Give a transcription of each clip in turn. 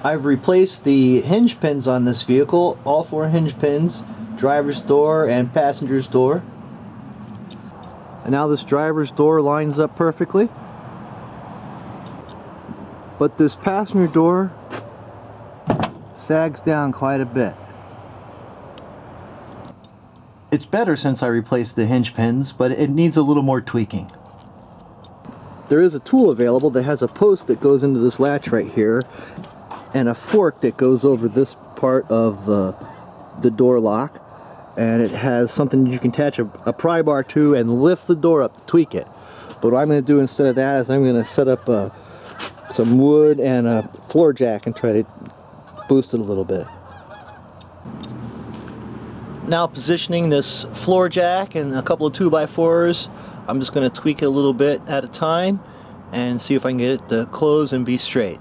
I've replaced the hinge pins on this vehicle, all 4 hinge pins, driver's door and passenger's door. And now this driver's door lines up perfectly. But this passenger door sags down quite a bit. It's better since I replaced the hinge pins, but it needs a little more tweaking. There is a tool available that has a post that goes into this latch right here and a fork that goes over this part of the door lock, and it has something you can attach a pry bar to and lift the door up to tweak it. But what I'm going to do instead of that is I'm going to set up some wood and a floor jack and try to boost it a little bit. Now positioning this floor jack and a couple of 2x4s, I'm just going to tweak it a little bit at a time and see if I can get it to close and be straight.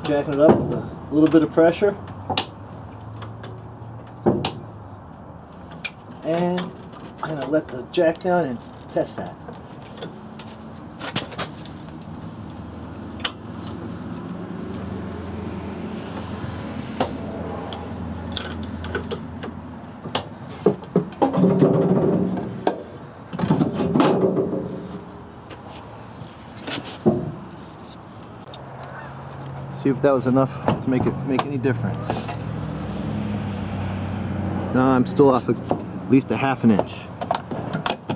Jacking it up with a little bit of pressure. And I'm going to let the jack down and test that. See if that was enough to make any difference. No, I'm still off at least a ½ inch.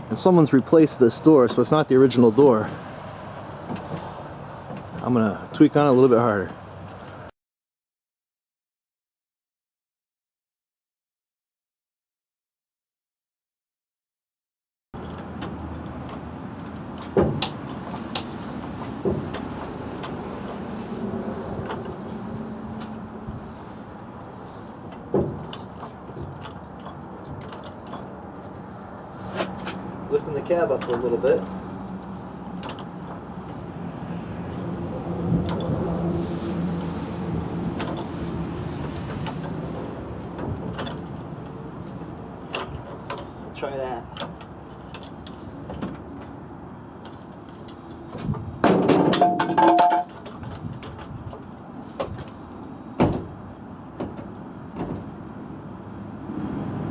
And someone's replaced this door, so it's not the original door. I'm gonna tweak on it a little bit harder. Lifting the cab up a little bit. Try that.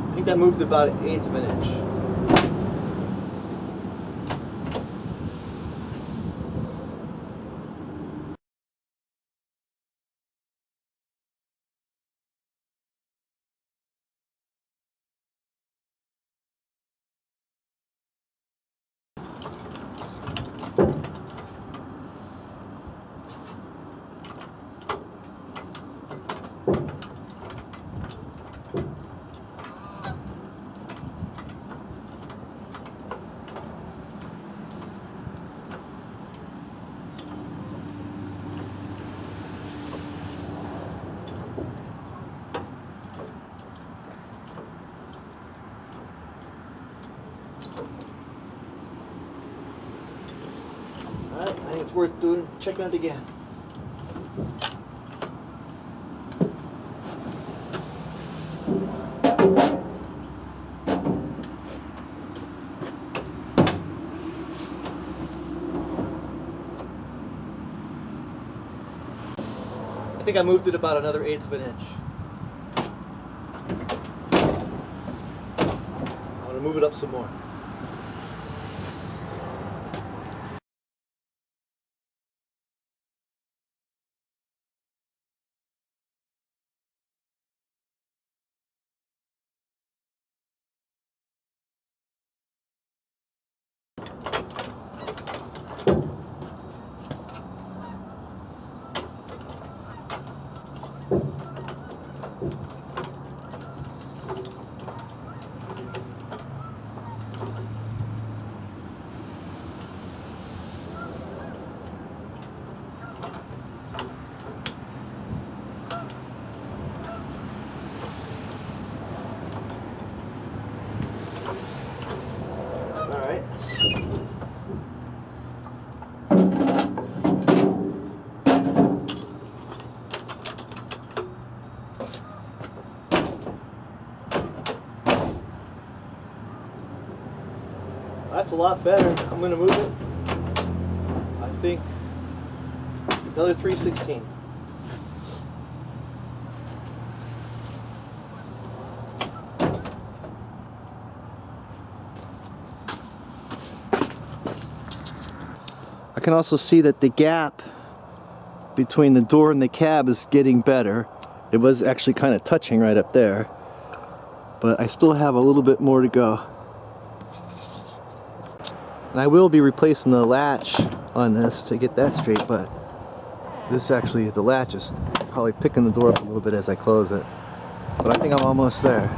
I think that moved about 1/8 of an inch. Alright, I think it's worth doing, checking it again. I think I moved it about another 1/8 of an inch. I'm going to move it up some more. That's a lot better. I'm going to move it. I think another 3/16. I can also see that the gap between the door and the cab is getting better. It was actually kind of touching right up there, but I still have a little bit more to go. And I will be replacing the latch on this to get that straight, but this actually, the latch is probably picking the door up a little bit as I close it. But I think I'm almost there.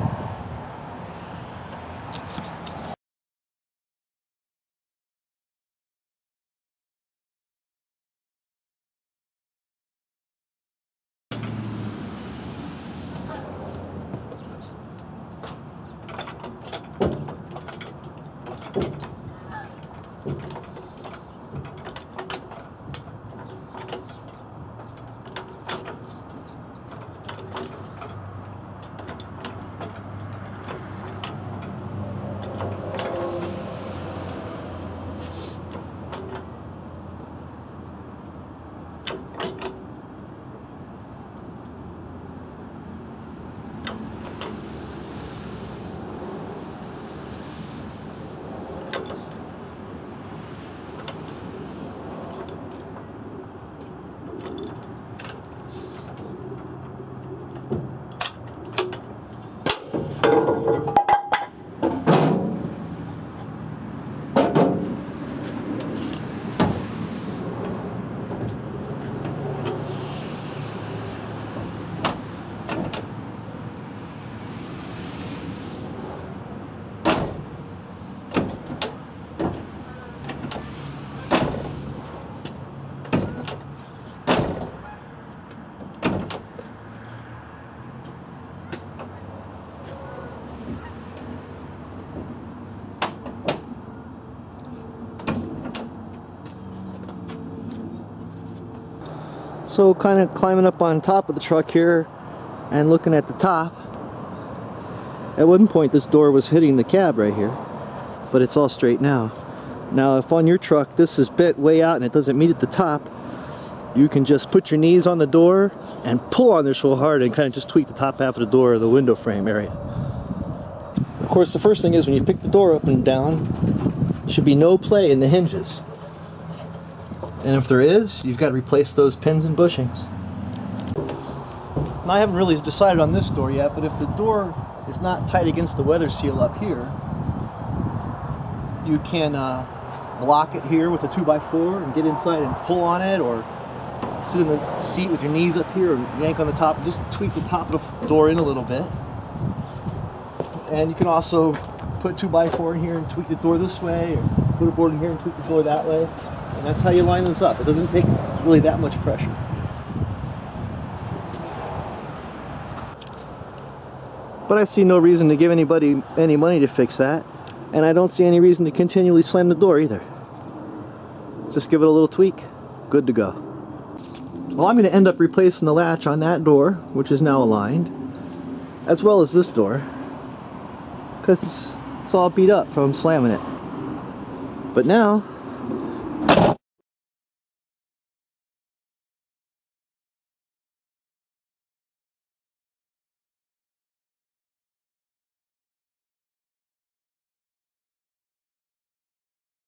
So kind of climbing up on top of the truck here and looking at the top. At one point this door was hitting the cab right here, but it's all straight now. Now if on your truck this is bent way out and it doesn't meet at the top, you can just put your knees on the door and pull on this real hard and kind of just tweak the top half of the door or the window frame area. Of course, the first thing is when you pick the door up and down, there should be no play in the hinges. And if there is, you've got to replace those pins and bushings. Now I haven't really decided on this door yet, but if the door is not tight against the weather seal up here, you can block it here with a 2x4 and get inside and pull on it, or sit in the seat with your knees up here and yank on the top and just tweak the top of the door in a little bit. And you can also put 2x4 in here and tweak the door this way, or put a board in here and tweak the door that way. And that's how you line this up. It doesn't take really that much pressure. But I see no reason to give anybody any money to fix that. And I don't see any reason to continually slam the door either. Just give it a little tweak. Good to go. Well, I'm going to end up replacing the latch on that door, which is now aligned, as well as this door, because it's all beat up from slamming it. But now,